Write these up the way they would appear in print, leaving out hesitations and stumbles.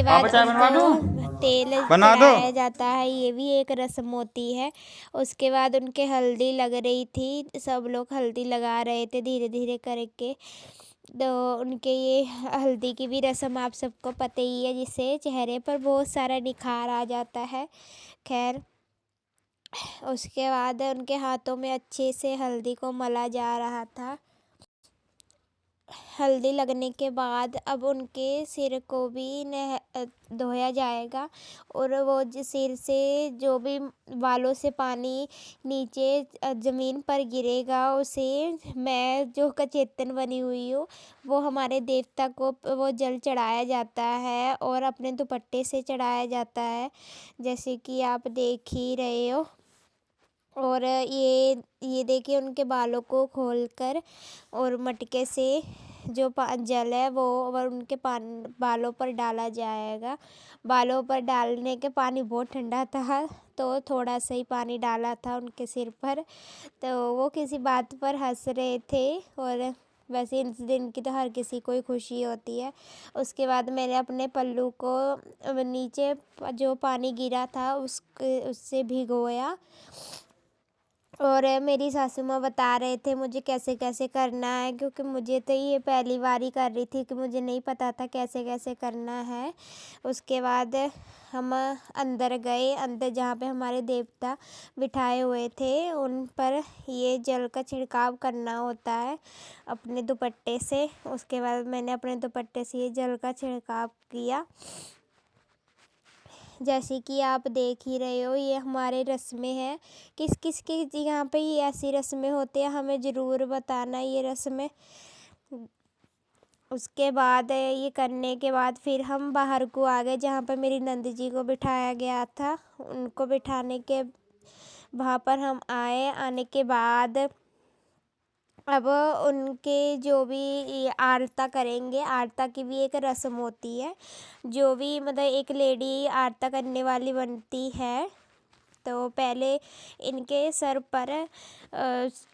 बाद चाय बनवा दूँ? उनको तेल बना दो। चढ़ाया जाता है, ये भी एक रस्म होती है। उसके बाद उनके हल्दी लग रही थी, सब लोग हल्दी लगा रहे थे धीरे धीरे करके। तो उनके ये हल्दी की भी रस्म आप सबको पता ही है, जिससे चेहरे पर बहुत सारा निखार आ जाता है। खैर, उसके बाद उनके हाथों में अच्छे से हल्दी को मला जा रहा था। हल्दी लगने के बाद अब उनके सिर को भी धोया जाएगा, और वो सिर से जो भी बालों से पानी नीचे ज़मीन पर गिरेगा, उसे मैं जो कचेतन बनी हुई हूँ, वो हमारे देवता को वो जल चढ़ाया जाता है और अपने दुपट्टे से चढ़ाया जाता है, जैसे कि आप देख ही रहे हो। और ये देखिए, उनके बालों को खोलकर और मटके से जो जल है वो और उनके बालों पर डाला जाएगा। बालों पर डालने के पानी बहुत ठंडा था, तो थोड़ा सा ही पानी डाला था उनके सिर पर। तो वो किसी बात पर हंस रहे थे, और वैसे इस दिन की तो हर किसी को ही खुशी होती है। उसके बाद मैंने अपने पल्लू को नीचे जो पानी गिरा था उससे भिगोया, और मेरी सासू माँ बता रहे थे मुझे कैसे कैसे करना है, क्योंकि मुझे तो ये पहली बार ही कर रही थी कि मुझे नहीं पता था कैसे कैसे करना है। उसके बाद हम अंदर गए, अंदर जहाँ पे हमारे देवता बिठाए हुए थे उन पर ये जल का छिड़काव करना होता है अपने दुपट्टे से। उसके बाद मैंने अपने दुपट्टे से ये जल का छिड़काव किया, जैसे कि आप देख ही रहे हो। ये हमारे रस्में हैं। किस किस के यहाँ पे ये ऐसी रस्में होती हैं, हमें ज़रूर बताना ये रस्में। उसके बाद ये करने के बाद फिर हम बाहर को आ गए, जहाँ पर मेरी नंद जी को बिठाया गया था। उनको बिठाने के वहाँ पर हम आए। आने के बाद अब उनके जो भी आरता करेंगे, आरता की भी एक रस्म होती है। जो भी मतलब एक लेडी आरता करने वाली बनती है, तो पहले इनके सर पर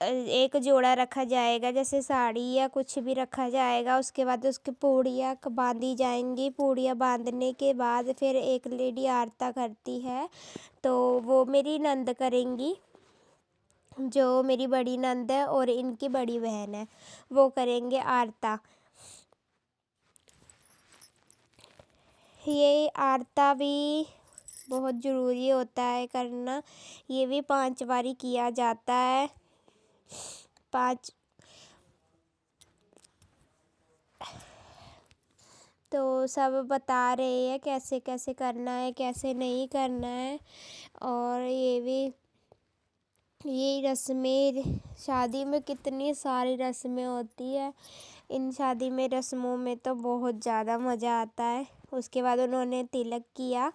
एक जोड़ा रखा जाएगा, जैसे साड़ी या कुछ भी रखा जाएगा। उसके बाद उसकी पूड़ियाँ बांधी जाएंगी। पूड़ियाँ बांधने के बाद फिर एक लेडी आरता करती है, तो वो मेरी नंद करेंगी, जो मेरी बड़ी नंद है और इनकी बड़ी बहन है, वो करेंगे आरता। ये आरता भी बहुत ज़रूरी होता है करना। ये भी 5 बारी किया जाता है। 5 तो सब बता रहे हैं कैसे कैसे करना है, कैसे नहीं करना है। और ये रस्में, शादी में कितनी सारी रस्में होती है। इन शादी में रस्मों में तो बहुत ज़्यादा मज़ा आता है। उसके बाद उन्होंने तिलक किया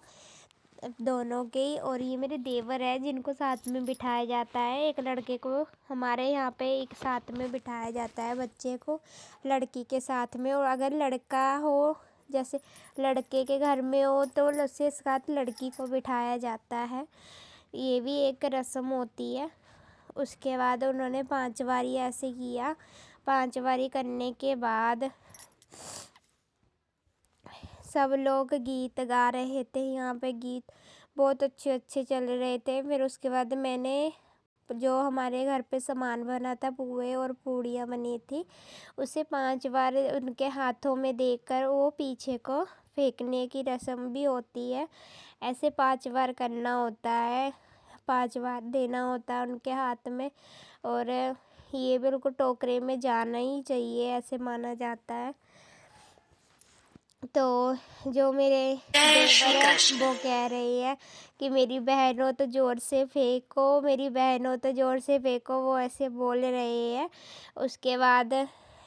दोनों के, और ये मेरे देवर है जिनको साथ में बिठाया जाता है। एक लड़के को हमारे यहाँ पे एक साथ में बिठाया जाता है, बच्चे को लड़की के साथ में। और अगर लड़का हो, जैसे लड़के के घर में हो, तो उसके साथ लड़की को बिठाया जाता है। ये भी एक रस्म होती है। उसके बाद उन्होंने 5 बारी ऐसे किया। 5 बारी करने के बाद सब लोग गीत गा रहे थे। यहाँ पे गीत बहुत अच्छे अच्छे चल रहे थे। फिर उसके बाद मैंने जो हमारे घर पे सामान बना था, पुए और पूड़ियाँ बनी थी, उसे 5 बार उनके हाथों में देकर वो पीछे को फेंकने की रस्म भी होती है। ऐसे 5 बार करना होता है, 5 बार देना होता है उनके हाथ में। और ये बिल्कुल टोकरे में जाना ही चाहिए, ऐसे माना जाता है। तो जो मेरे देवर है वो कह रही है कि मेरी बहन हो तो ज़ोर से फेंको, मेरी बहन हो तो ज़ोर से फेंको, वो ऐसे बोल रहे हैं। उसके बाद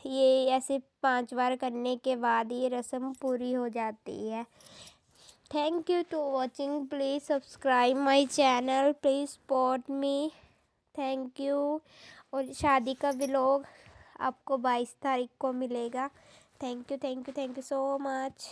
ये ऐसे 5 बार करने के बाद ये रस्म पूरी हो जाती है। Thank you to watching. Please subscribe my channel, please support me. Thank you. और शादी का व्लॉग आपको 22 तारीख को मिलेगा। Thank you so much.